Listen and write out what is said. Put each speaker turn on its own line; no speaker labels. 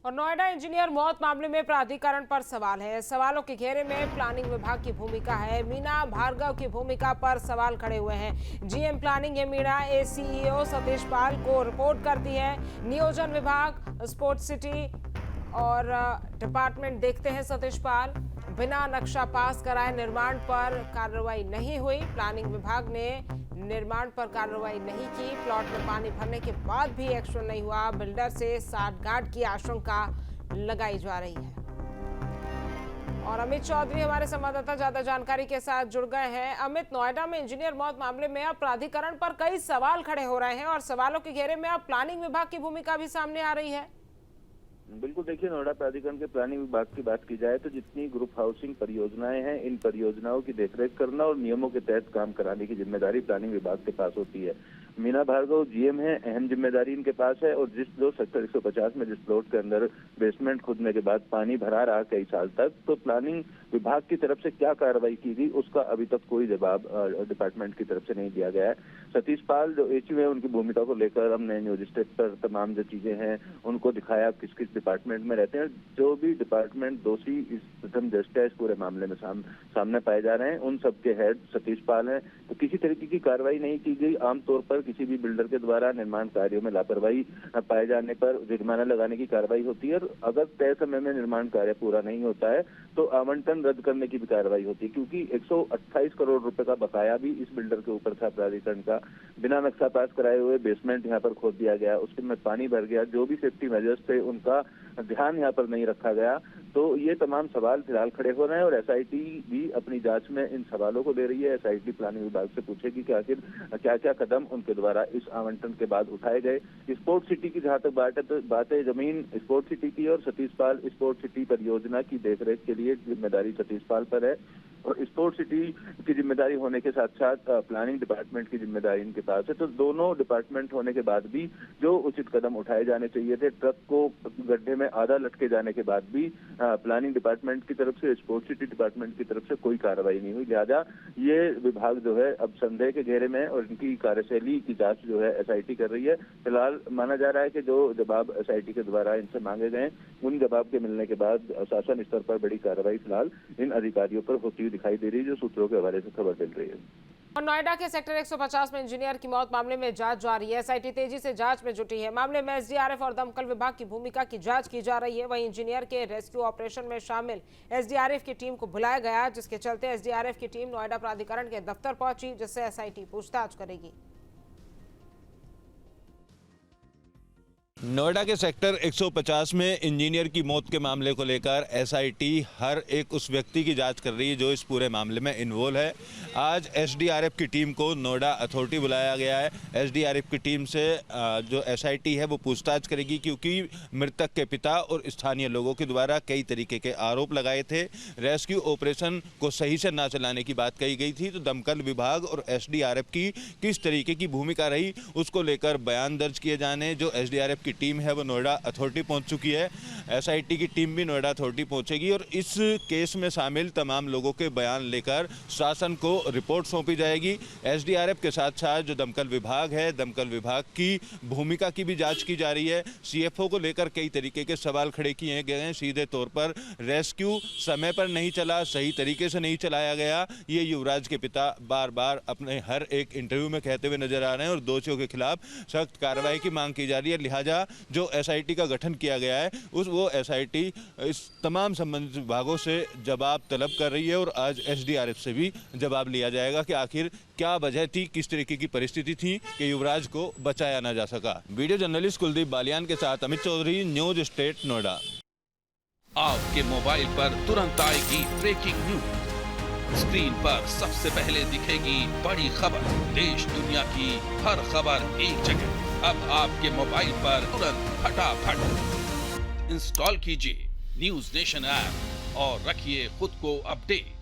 और नोएडा इंजीनियर मौत मामले में प्राधिकरण पर सवाल है। सवालों के घेरे में प्लानिंग विभाग की भूमिका है। मीना भार्गव की भूमिका पर सवाल खड़े हुए हैं। जीएम प्लानिंग ये मीना एसीईओ सतीश पाल को रिपोर्ट करती है। नियोजन विभाग, स्पोर्ट्स सिटी और डिपार्टमेंट देखते हैं सतीश पाल। बिना नक्शा पास कराए निर्माण पर कार्रवाई नहीं हुई। प्लानिंग विभाग ने निर्माण पर कार्रवाई नहीं की। प्लॉट में पानी भरने के बाद भी एक्शन नहीं हुआ। बिल्डर से साठगांठ की आशंका लगाई जा रही है। और अमित चौधरी हमारे संवाददाता ज्यादा जानकारी के साथ जुड़ गए हैं। अमित, नोएडा में इंजीनियर मौत मामले में अब प्राधिकरण पर कई सवाल खड़े हो रहे हैं और सवालों के घेरे में अब प्लानिंग विभाग की भूमिका भी सामने आ रही है।
बिल्कुल, देखिए, नोएडा प्राधिकरण के प्लानिंग विभाग की बात की जाए तो जितनी ग्रुप हाउसिंग परियोजनाएं हैं, इन परियोजनाओं की देखरेख करना और नियमों के तहत काम कराने की जिम्मेदारी प्लानिंग विभाग के पास होती है। मीना भार्गव जीएम है, अहम जिम्मेदारी इनके पास है। और जो सेक्टर 150 में जिस प्लॉट के अंदर बेसमेंट खुदने के बाद पानी भरा रहा कई साल तक, तो प्लानिंग विभाग की तरफ से क्या कार्रवाई की गई उसका अभी तक कोई जवाब डिपार्टमेंट की तरफ से नहीं दिया गया है। सतीश पाल जो एचयू है, उनकी भूमिका को लेकर हमने न्यूज स्टेट पर तमाम जो चीजें हैं उनको दिखाया, किस किस डिपार्टमेंट में रहते हैं। जो भी डिपार्टमेंट दोषी इस प्रथम दृष्टया इस पूरे मामले में सामने पाए जा रहे हैं, उन सबके हेड सतीश पाल हैं। तो किसी तरीके की कार्रवाई नहीं की गई। आमतौर पर किसी भी बिल्डर के द्वारा निर्माण कार्यों में लापरवाही पाए जाने पर जुर्माना लगाने की कार्रवाई होती है। और अगर तय समय में निर्माण कार्य पूरा नहीं होता है तो आवंटन रद्द करने की भी कार्रवाई होती है। क्योंकि 128 करोड़ रुपए का बकाया भी इस बिल्डर के ऊपर था प्राधिकरण का। बिना नक्शा पास कराए हुए बेसमेंट यहाँ पर खोद दिया गया, उसके में पानी भर गया। जो भी सेफ्टी मेजर्स थे उनका ध्यान यहाँ पर नहीं रखा गया। तो ये तमाम सवाल फिलहाल खड़े हो रहे हैं और एसआईटी भी अपनी जांच में इन सवालों को ले रही है। एसआईटी प्लानिंग विभाग से पूछेगी कि आखिर क्या क्या कदम उनके द्वारा इस आवंटन के बाद उठाए गए। स्पोर्ट सिटी की जहां तक बात है, जमीन स्पोर्ट सिटी की और सतीश पाल स्पोर्ट सिटी परियोजना की देखरेख के लिए जिम्मेदारी सतीश पाल पर है। और स्पोर्ट सिटी की जिम्मेदारी होने के साथ साथ प्लानिंग डिपार्टमेंट की जिम्मेदारी इनके पास है। तो दोनों डिपार्टमेंट होने के बाद भी जो उचित कदम उठाए जाने चाहिए थे, ट्रक को गड्ढे में आधा लटके जाने के बाद भी प्लानिंग डिपार्टमेंट की तरफ से, स्पोर्ट सिटी डिपार्टमेंट की तरफ से कोई कार्रवाई नहीं हुई। लिहाजा ये विभाग जो है अब संदेह के घेरे में है और इनकी कार्यशैली की जांच जो है एसआईटी कर रही है। फिलहाल माना जा रहा है कि जो जवाब एसआईटी के द्वारा इनसे मांगे गए, उन जवाब के मिलने के बाद शासन स्तर पर बड़ी कार्रवाई फिलहाल इन अधिकारियों पर होती हुई दिखाई दे रही है, जो सूत्रों के हवाले से खबर मिल रही है।
और नोएडा के सेक्टर 150 में इंजीनियर की मौत मामले में जांच जारी है। एसआईटी तेजी से जांच में जुटी है। मामले में एसडीआरएफ और दमकल विभाग की भूमिका की जांच की जा रही है। वहीं इंजीनियर के रेस्क्यू ऑपरेशन में शामिल एसडीआरएफ की टीम को बुलाया गया, जिसके चलते एसडीआरएफ की टीम नोएडा प्राधिकरण के दफ्तर पहुंची, जिससे एसआईटी पूछताछ करेगी।
नोएडा के सेक्टर 150 में इंजीनियर की मौत के मामले को लेकर एसआईटी हर एक उस व्यक्ति की जांच कर रही है जो इस पूरे मामले में इन्वॉल्व है। आज एसडीआरएफ की टीम को नोएडा अथॉरिटी बुलाया गया है। एसडीआरएफ की टीम से जो एसआईटी है वो पूछताछ करेगी, क्योंकि मृतक के पिता और स्थानीय लोगों के द्वारा कई तरीके के आरोप लगाए थे। रेस्क्यू ऑपरेशन को सही से ना चलाने की बात कही गई थी। तो दमकल विभाग और एसडीआरएफ की किस तरीके की भूमिका रही उसको लेकर बयान दर्ज किए जाने। जो एसडीआरएफ टीम है वो नोएडा अथॉरिटी पहुंच चुकी है। एसआईटी की टीम भी नोएडा अथॉरिटी पहुंचेगी और इस केस में शामिल तमाम लोगों के बयान लेकर शासन को रिपोर्ट सौंपी जाएगी। एसडीआरएफ के साथ साथ जो दमकल विभाग है, दमकल विभाग की भूमिका की भी जांच की जा रही है। सीएफओ को लेकर कई तरीके के सवाल खड़े किए गए हैं। सीधे तौर पर रेस्क्यू समय पर नहीं चला, सही तरीके से नहीं चलाया गया, ये युवराज के पिता बार बार अपने हर एक इंटरव्यू में कहते हुए नजर आ रहे हैं और दोषियों के खिलाफ सख्त कार्रवाई की मांग की जा रही है। लिहाजा जो एसआईटी का गठन किया गया है वो एसआईटी इस तमाम संबंधित विभागों से जवाब तलब कर रही है और आज एसडीआरएफ से भी जवाब लिया जाएगा कि आखिर क्या वजह थी, किस तरीके की परिस्थिति थी कि युवराज को बचाया ना जा सका। वीडियो जर्नलिस्ट कुलदीप बालियान के साथ अमित चौधरी, न्यूज स्टेट नोएडा।
आपके मोबाइल पर तुरंत आएगी ब्रेकिंग न्यूज। स्क्रीन पर सबसे पहले दिखेगी बड़ी खबर। देश दुनिया की हर खबर एक जगह। अब आपके मोबाइल पर तुरंत फटाफट इंस्टॉल कीजिए न्यूज नेशन ऐप और रखिए खुद को अपडेट।